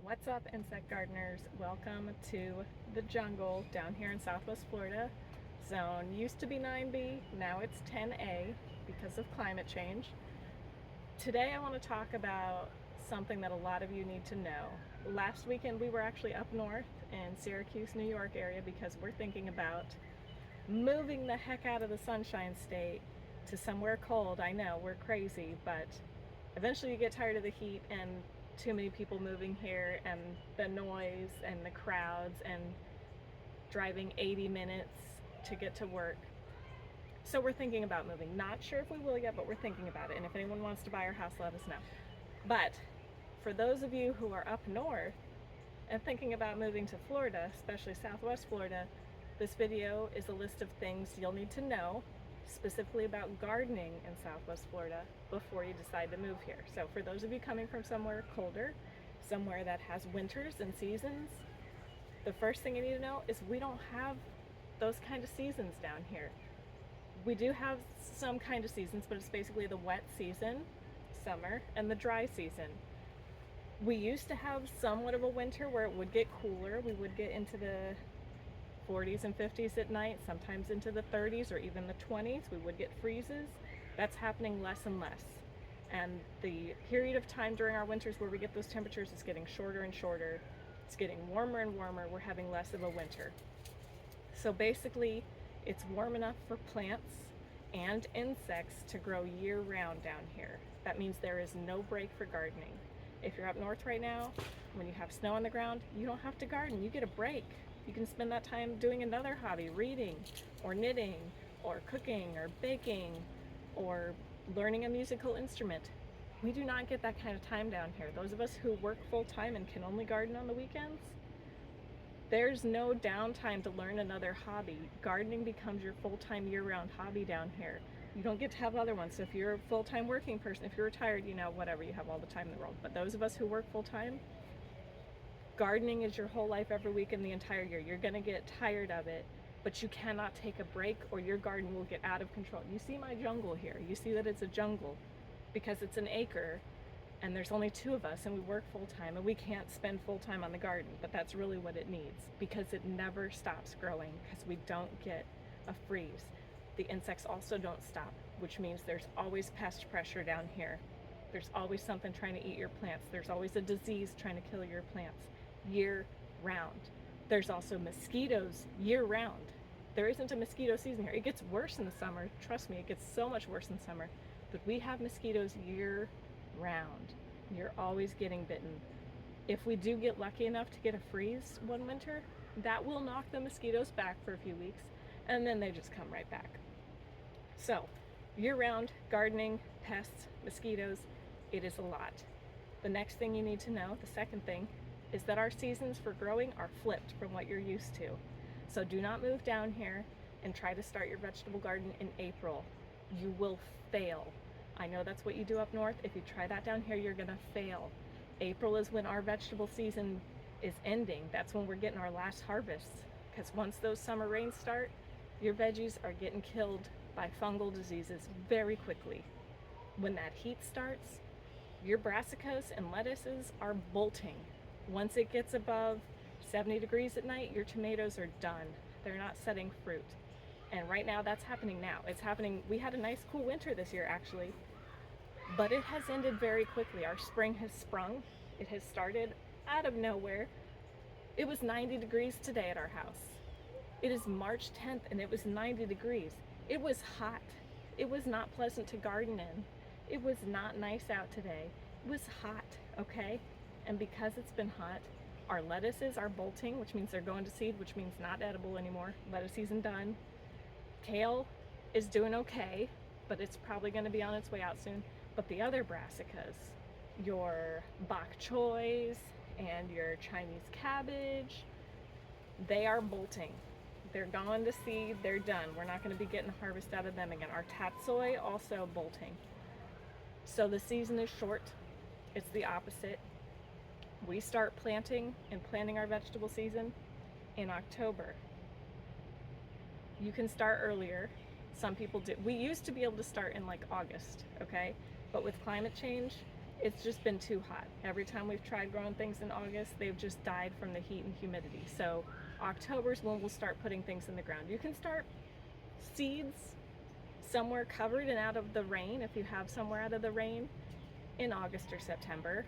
What's up, insect gardeners? Welcome to the jungle down here in Southwest Florida. Zone used to be 9B, now it's 10A because of climate change. Today I want to talk about something that a lot of you need to know. Last weekend we were actually up north in Syracuse, New York area because we're thinking about moving the heck out of the Sunshine State to somewhere cold. I know, we're crazy, but eventually you get tired of the heat and too many people moving here and the noise and the crowds and driving 80 minutes to get to work. So we're thinking about moving. Not sure if we will yet, but we're thinking about it. And if anyone wants to buy our house, let us know. But for those of you who are up north and thinking about moving to Florida, especially Southwest Florida, this video is a list of things you'll need to know specifically about gardening in Southwest Florida before you decide to move here. So for those of you coming from somewhere colder, somewhere that has winters and seasons, the first thing you need to know is we don't have those kind of seasons down here. We do have some kind of seasons, but it's basically the wet season, summer, and the dry season. We used to have somewhat of a winter where it would get cooler. We would get into the 40s and 50s at night, sometimes into the 30s or even the 20s. We would get freezes. That's happening less and less. And the period of time during our winters where we get those temperatures is getting shorter and shorter. It's getting warmer and warmer. We're having less of a winter. So basically, it's warm enough for plants and insects to grow year-round down here. That means there is no break for gardening. If you're up north right now, when you have snow on the ground, you don't have to garden. You get a break. You can spend that time doing another hobby, reading or knitting or cooking or baking or learning a musical instrument. We do not get that kind of time down here. Those of us who work full-time and can only garden on the weekends, there's no downtime to learn another hobby. Gardening becomes your full-time year-round hobby down here. You don't get to have other ones. So if you're a full-time working person, if you're retired, you know, whatever, you have all the time in the world. But those of us who work full-time, gardening is your whole life every week in the entire year. You're gonna get tired of it, but you cannot take a break or your garden will get out of control. You see my jungle here. You see that it's a jungle because it's an acre and there's only two of us and we work full-time and we can't spend full-time on the garden, but that's really what it needs because it never stops growing because we don't get a freeze. The insects also don't stop, which means there's always pest pressure down here. There's always something trying to eat your plants. There's always a disease trying to kill your plants year-round. There's also mosquitoes year-round. There isn't a mosquito season here. It gets worse in the summer. Trust me, it gets so much worse in the summer. But we have mosquitoes year-round. You're always getting bitten. If we do get lucky enough to get a freeze one winter, that will knock the mosquitoes back for a few weeks, and then they just come right back. So, year-round, gardening, pests, mosquitoes, it is a lot. The next thing you need to know, the second thing, is that our seasons for growing are flipped from what you're used to. So do not move down here and try to start your vegetable garden in April. You will fail. I know that's what you do up north. If you try that down here, you're gonna fail. April is when our vegetable season is ending. That's when we're getting our last harvests. Because once those summer rains start, your veggies are getting killed by fungal diseases very quickly. When that heat starts, your brassicas and lettuces are bolting. Once it gets above 70 degrees at night, your tomatoes are done. They're not setting fruit. And right now, that's happening now. It's happening. We had a nice cool winter this year, actually, but it has ended very quickly. Our spring has sprung. It has started out of nowhere. It was 90 degrees today at our house. It is March 10th and it was 90 degrees. It was hot. It was not pleasant to garden in. It was not nice out today. It was hot, okay? And because it's been hot, our lettuces are bolting, which means they're going to seed, which means not edible anymore. Lettuce season done. Kale is doing okay, but it's probably going to be on its way out soon. But the other brassicas, your bok choys and your Chinese cabbage, they are bolting. They're going to seed, they're done. We're not going to be getting a harvest out of them again. Our tatsoi also bolting. So the season is short. It's the opposite. We start planting and planting our vegetable season in October. You can start earlier. Some people do. We used to be able to start in like August, okay? But with climate change, It's just been too hot. Every time we've tried growing things in August, they've just died from the heat and humidity. So October's when we'll start putting things in the ground. You can start seeds somewhere covered and out of the rain, if you have somewhere out of the rain, in August or September,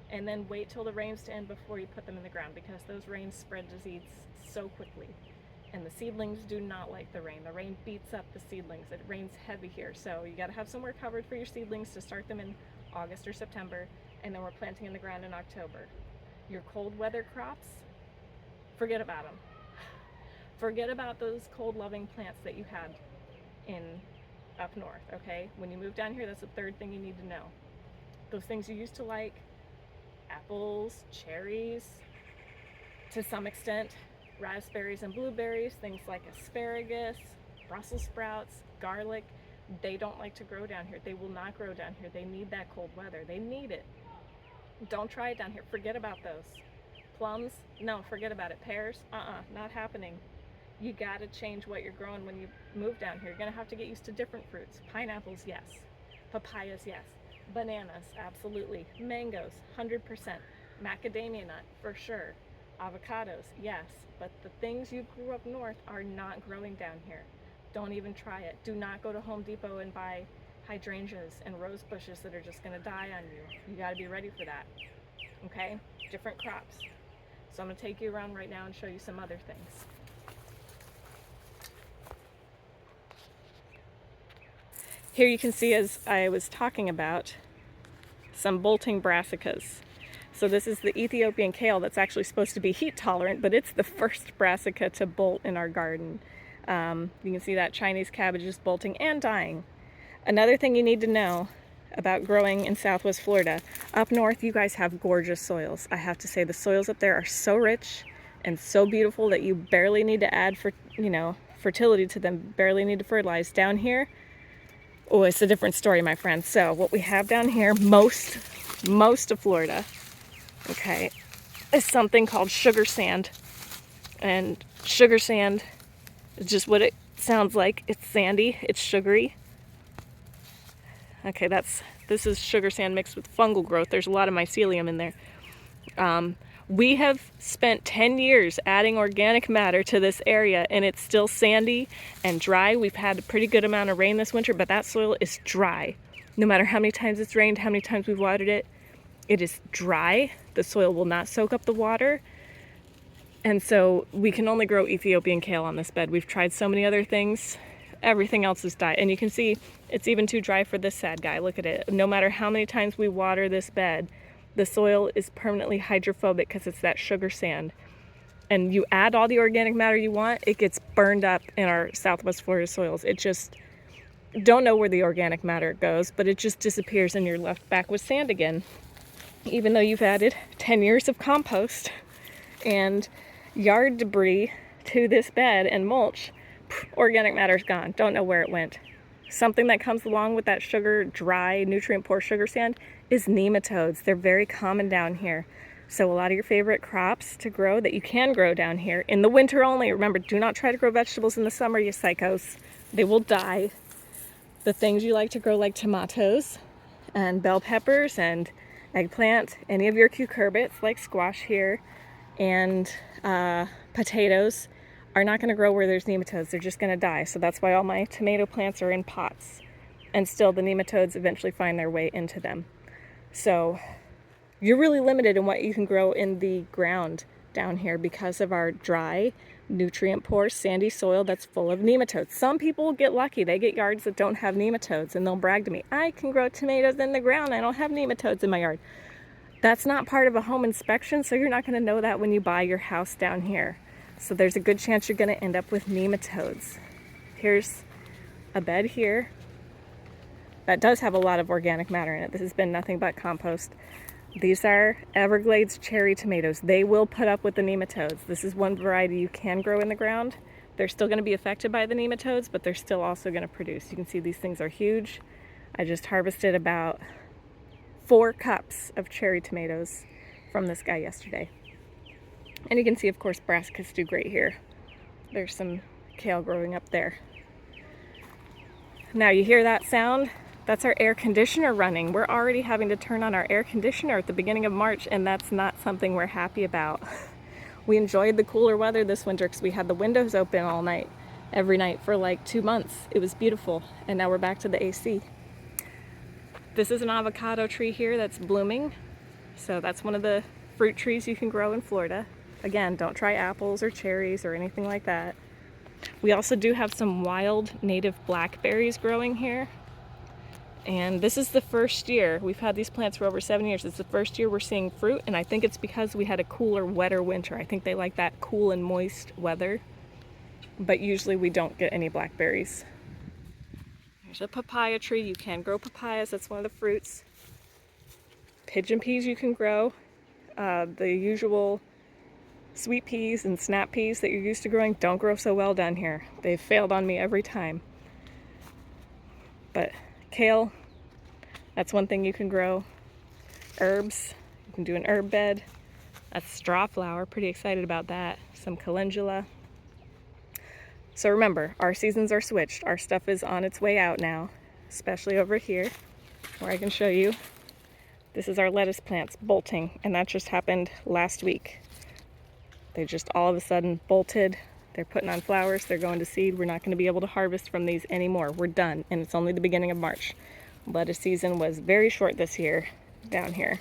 and then wait till the rains to end before you put them in the ground, because those rains spread disease so quickly, and the seedlings do not like the rain. The rain beats up the seedlings. It rains heavy here, so you got to have somewhere covered for your seedlings to start them in August or September, and then we're planting in the ground in October. Your cold weather crops, forget about them. Forget about those cold loving plants that you had in up north, okay? When you move down here, that's the third thing you need to know. Those things you used to like, apples, cherries, to some extent, raspberries and blueberries, things like asparagus, Brussels sprouts, garlic, they don't like to grow down here. They will not grow down here. They need that cold weather. They need it. Don't try it down here. Forget about those. Plums, no, forget about it. Pears, not happening. You got to change what you're growing when you move down here. You're going to have to get used to different fruits. Pineapples, yes. Papayas, yes. Bananas, absolutely. Mangoes, 100%. Macadamia nut, for sure. Avocados, yes. But the things you grew up north are not growing down here. Don't even try it. Do not go to Home Depot and buy hydrangeas and rose bushes that are just going to die on you. You got to be ready for that. Okay? Different crops. So I'm going to take you around right now and show you some other things. Here you can see, as I was talking about, some bolting brassicas. So this is the Ethiopian kale that's actually supposed to be heat tolerant, but it's the first brassica to bolt in our garden. You can see that Chinese cabbage is bolting and dying. Another thing you need to know about growing in Southwest Florida, up north you guys have gorgeous soils. I have to say, the soils up there are so rich and so beautiful that you barely need to add fertility to them, barely need to fertilize. Down here, oh, it's a different story, my friends. So what we have down here, most of Florida, okay, is something called sugar sand. And sugar sand is just what it sounds like. It's sandy, it's sugary. Okay, this is sugar sand mixed with fungal growth. There's a lot of mycelium in there. We have spent 10 years adding organic matter to this area, and it's still sandy and dry. We've had a pretty good amount of rain this winter, but that soil is dry. No matter how many times it's rained, how many times we've watered it, it is dry. The soil will not soak up the water. And so we can only grow Ethiopian kale on this bed. We've tried so many other things. Everything else is died. And you can see it's even too dry for this sad guy. Look at it. No matter how many times we water this bed, the soil is permanently hydrophobic because it's that sugar sand. And you add all the organic matter you want, it gets burned up in our Southwest Florida soils. It just, don't know where the organic matter goes, but it just disappears and you're left back with sand again. Even though you've added 10 years of compost and yard debris to this bed and mulch, organic matter's gone. Don't know where it went. Something that comes along with that sugar, dry, nutrient-poor sugar sand is nematodes. They're very common down here. So a lot of your favorite crops to grow that you can grow down here in the winter only. Remember, do not try to grow vegetables in the summer, you psychos. They will die. The things you like to grow, like tomatoes and bell peppers and eggplant, any of your cucurbits like squash here, and potatoes are not going to grow where there's nematodes. They're just going to die. So that's why all my tomato plants are in pots. And still the nematodes eventually find their way into them. So you're really limited in what you can grow in the ground down here because of our dry, nutrient-poor, sandy soil that's full of nematodes. Some people get lucky. They get yards that don't have nematodes and they'll brag to me, I can grow tomatoes in the ground. I don't have nematodes in my yard. That's not part of a home inspection, so you're not going to know that when you buy your house down here. So there's a good chance you're going to end up with nematodes. Here's a bed here that does have a lot of organic matter in it. This has been nothing but compost. These are Everglades cherry tomatoes. They will put up with the nematodes. This is one variety you can grow in the ground. They're still going to be affected by the nematodes, but they're still also going to produce. You can see these things are huge. I just harvested about 4 cups of cherry tomatoes from this guy yesterday. And you can see, of course, brassicas do great here. There's some kale growing up there. Now you hear that sound? That's our air conditioner running. We're already having to turn on our air conditioner at the beginning of March, and that's not something we're happy about. We enjoyed the cooler weather this winter because we had the windows open all night, every night for like 2 months. It was beautiful, and now we're back to the AC. This is an avocado tree here that's blooming. So that's one of the fruit trees you can grow in Florida. Again, don't try apples or cherries or anything like that. We also do have some wild native blackberries growing here. And this is the first year, we've had these plants for over 7 years. It's the first year we're seeing fruit, and I think it's because we had a cooler, wetter winter. I think they like that cool and moist weather. But usually we don't get any blackberries. There's a papaya tree. You can grow papayas, that's one of the fruits. Pigeon peas you can grow. The usual sweet peas and snap peas that you're used to growing don't grow so well down here. They've failed on me every time. But kale, that's one thing you can grow. Herbs, you can do an herb bed. That's straw flower, pretty excited about that. Some calendula. So remember, our seasons are switched. Our stuff is on its way out now, especially over here, where I can show you. This is our lettuce plants bolting, and that just happened last week. They just all of a sudden bolted. They're putting on flowers, they're going to seed. We're not going to be able to harvest from these anymore. We're done, and it's only the beginning of March. Lettuce season was very short this year down here.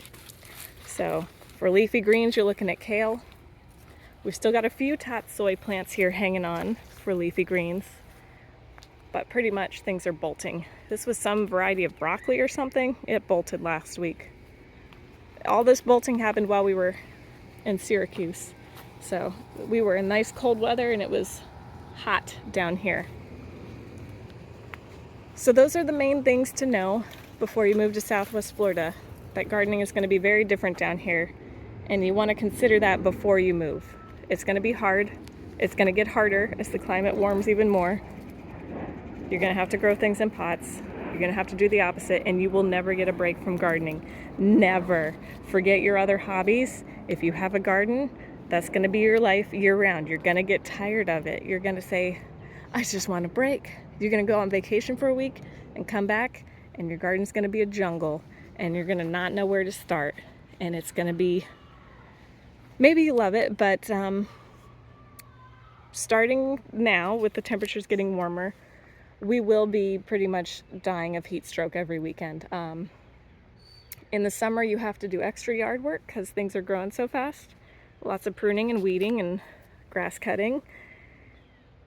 So for leafy greens, you're looking at kale. We've still got a few tatsoi plants here hanging on for leafy greens, but pretty much things are bolting. This was some variety of broccoli or something. It bolted last week. All this bolting happened while we were in Syracuse. So we were in nice cold weather and it was hot down here. So those are the main things to know before you move to Southwest Florida, that gardening is going to be very different down here, and you want to consider that before you move. It's going to be hard. It's going to get harder as the climate warms even more. You're going to have to grow things in pots. You're going to have to do the opposite, and you will never get a break from gardening. Never. Forget your other hobbies. If you have a garden, that's going to be your life year-round. You're going to get tired of it. You're going to say, I just want a break. You're going to go on vacation for a week and come back, and your garden's going to be a jungle, and you're going to not know where to start. And it's going to be, maybe you love it, but starting now with the temperatures getting warmer, we will be pretty much dying of heat stroke every weekend. In the summer, you have to do extra yard work because things are growing so fast. Lots of pruning and weeding and grass cutting.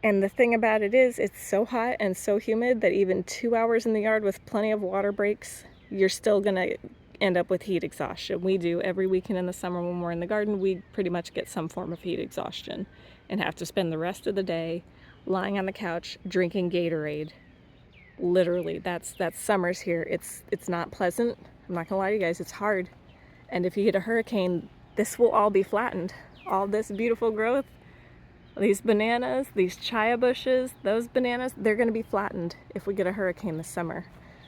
And the thing about it is, it's so hot and so humid that even 2 hours in the yard with plenty of water breaks, you're still going to end up with heat exhaustion. We do every weekend in the summer when we're in the garden. We pretty much get some form of heat exhaustion and have to spend the rest of the day lying on the couch drinking Gatorade. Literally, that's summers here. It's not pleasant. I'm not gonna lie to you guys, it's hard. And if you get a hurricane, this will all be flattened. All this beautiful growth, these bananas, these chaya bushes, those bananas, they're gonna be flattened if we get a hurricane this summer.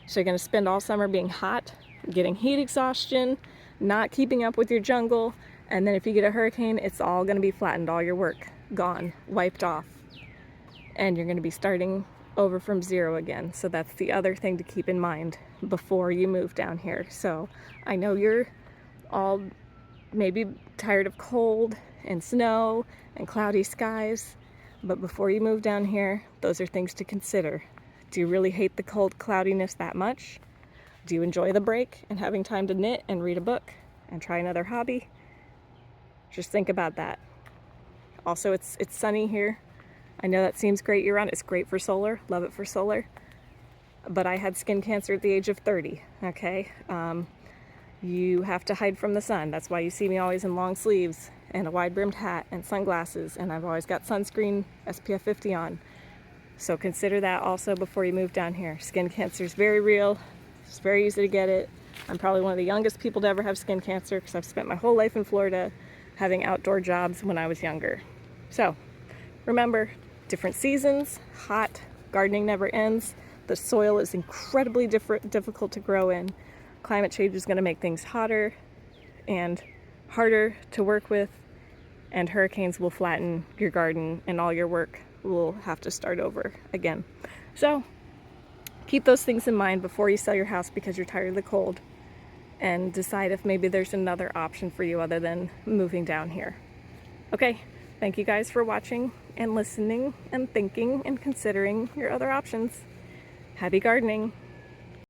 So you're gonna spend all summer being hot, getting heat exhaustion, not keeping up with your jungle, and then if you get a hurricane, it's all gonna be flattened, all your work gone, wiped off. And you're gonna be starting over from zero again. So that's the other thing to keep in mind before you move down here. So I know you're all maybe tired of cold and snow and cloudy skies, but before you move down here, those are things to consider. Do you really hate the cold cloudiness that much? Do you enjoy the break and having time to knit and read a book and try another hobby? Just think about that. Also, it's sunny here. I know that seems great year-round. It's great for solar. Love it for solar. But I had skin cancer at the age of 30, okay? You have to hide from the sun. That's why you see me always in long sleeves and a wide-brimmed hat and sunglasses, and I've always got sunscreen SPF 50 on. So consider that also before you move down here. Skin cancer is very real. It's very easy to get it. I'm probably one of the youngest people to ever have skin cancer because I've spent my whole life in Florida having outdoor jobs when I was younger. So remember, different seasons, hot, gardening never ends. The soil is incredibly difficult to grow in. Climate change is going to make things hotter and harder to work with, and hurricanes will flatten your garden and all your work will have to start over again. So keep those things in mind before you sell your house because you're tired of the cold, and decide if maybe there's another option for you other than moving down here. Okay, thank you guys for watching and listening and thinking and considering your other options. Happy gardening!